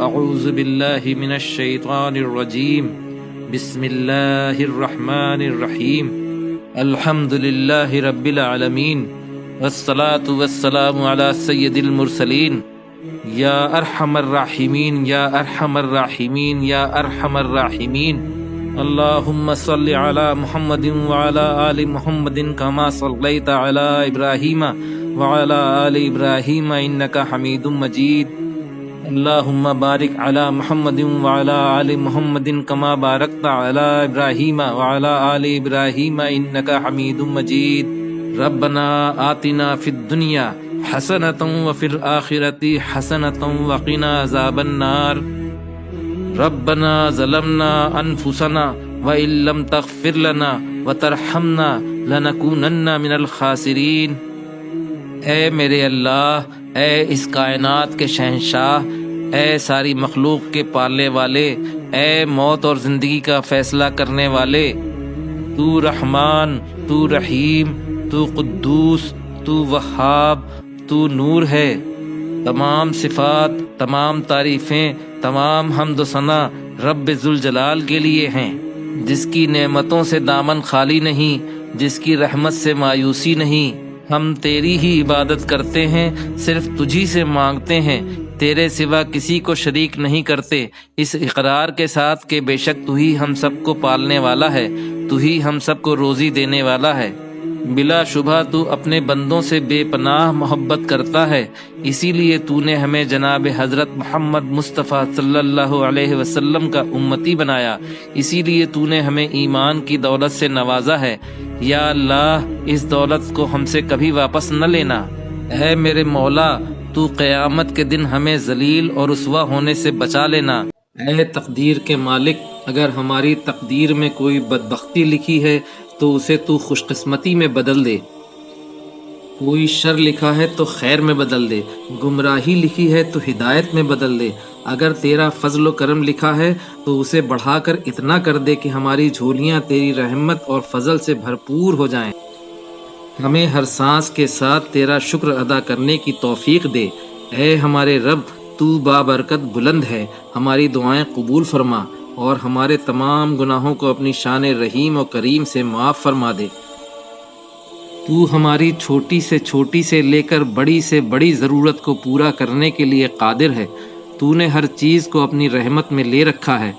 اعوذ باللہ من الشیطان الرجیم بسم اللہ الرحمن الرحیم الحمد للہ رب العالمین والصلاة والسلام علی سید المرسلین یا ارحم الراحمین یا ارحم الراحمین یا ارحم الراحمین اللہم صل علی محمد وعلی آل محمد کما صلیت علی ابراہیم وعلی آل ابراہیم انک حمید مجید اللہم بارک علی محمد وعلی آل محمد کما بارکت علی ابراہیم وعلی آل ابراہیم انک حمید مجید ربنا آتنا فی الدنیا حسنۃ وفی الآخرۃ حسنۃ وقنا عذاب النار ربنا ظلمنا انفسنا وان لم تغفر لنا وترحمنا لنکونن من الخاسرین۔ اے میرے اللہ، اے اس کائنات کے شہنشاہ، اے ساری مخلوق کے پالنے والے، اے موت اور زندگی کا فیصلہ کرنے والے، تو رحمان، تو رحیم، تو قدوس، تو وہاب، تو نور ہے۔ تمام صفات، تمام تعریفیں، تمام حمد و ثنا رب ذوالجلال کے لیے ہیں، جس کی نعمتوں سے دامن خالی نہیں، جس کی رحمت سے مایوسی نہیں۔ ہم تیری ہی عبادت کرتے ہیں، صرف تجھی سے مانگتے ہیں، تیرے سوا کسی کو شریک نہیں کرتے، اس اقرار کے ساتھ کہ بے شک تو ہی ہم سب کو پالنے والا ہے، تو ہی ہم سب کو روزی دینے والا ہے۔ بلا شبہ تو اپنے بندوں سے بے پناہ محبت کرتا ہے، اسی لیے تو نے ہمیں جناب حضرت محمد مصطفیٰ صلی اللہ علیہ وسلم کا امتی بنایا، اسی لیے تو نے ہمیں ایمان کی دولت سے نوازا ہے۔ یا اللہ، اس دولت کو ہم سے کبھی واپس نہ لینا۔ اے میرے مولا، تو قیامت کے دن ہمیں ذلیل اور رسوا ہونے سے بچا لینا۔ اے تقدیر کے مالک، اگر ہماری تقدیر میں کوئی بدبختی لکھی ہے تو اسے تو خوش قسمتی میں بدل دے، کوئی شر لکھا ہے تو خیر میں بدل دے، گمراہی لکھی ہے تو ہدایت میں بدل دے۔ اگر تیرا فضل و کرم لکھا ہے تو اسے بڑھا کر اتنا کر دے کہ ہماری جھولیاں تیری رحمت اور فضل سے بھرپور ہو جائیں۔ ہمیں ہر سانس کے ساتھ تیرا شکر ادا کرنے کی توفیق دے۔ اے ہمارے رب، تو بابرکت بلند ہے، ہماری دعائیں قبول فرما اور ہمارے تمام گناہوں کو اپنی شان رحیم و کریم سے معاف فرما دے۔ تو ہماری چھوٹی سے لے کر بڑی سے بڑی ضرورت کو پورا کرنے کے لیے قادر ہے۔ تو نے ہر چیز کو اپنی رحمت میں لے رکھا ہے،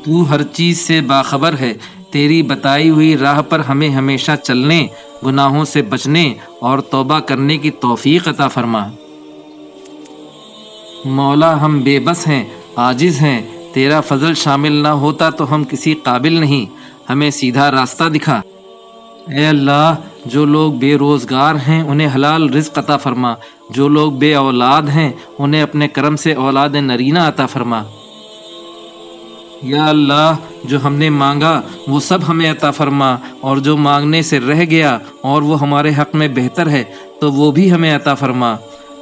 تو ہر چیز سے باخبر ہے۔ تیری بتائی ہوئی راہ پر ہمیں ہمیشہ چلنے، گناہوں سے بچنے اور توبہ کرنے کی توفیق عطا فرما۔ مولا، ہم بے بس ہیں، عاجز ہیں، تیرا فضل شامل نہ ہوتا تو ہم کسی قابل نہیں، ہمیں سیدھا راستہ دکھا۔ اے اللہ، جو لوگ بے روزگار ہیں انہیں حلال رزق عطا فرما، جو لوگ بے اولاد ہیں انہیں اپنے کرم سے اولاد نرینہ عطا فرما۔ یا اللہ، جو ہم نے مانگا وہ سب ہمیں عطا فرما، اور جو مانگنے سے رہ گیا اور وہ ہمارے حق میں بہتر ہے تو وہ بھی ہمیں عطا فرما۔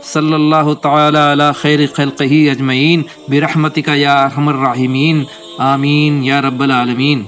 صلی اللہ تعالی علی خیر خلقہ اجمعین برحمتک یا ارحم الراحمین، آمین یا رب العالمین۔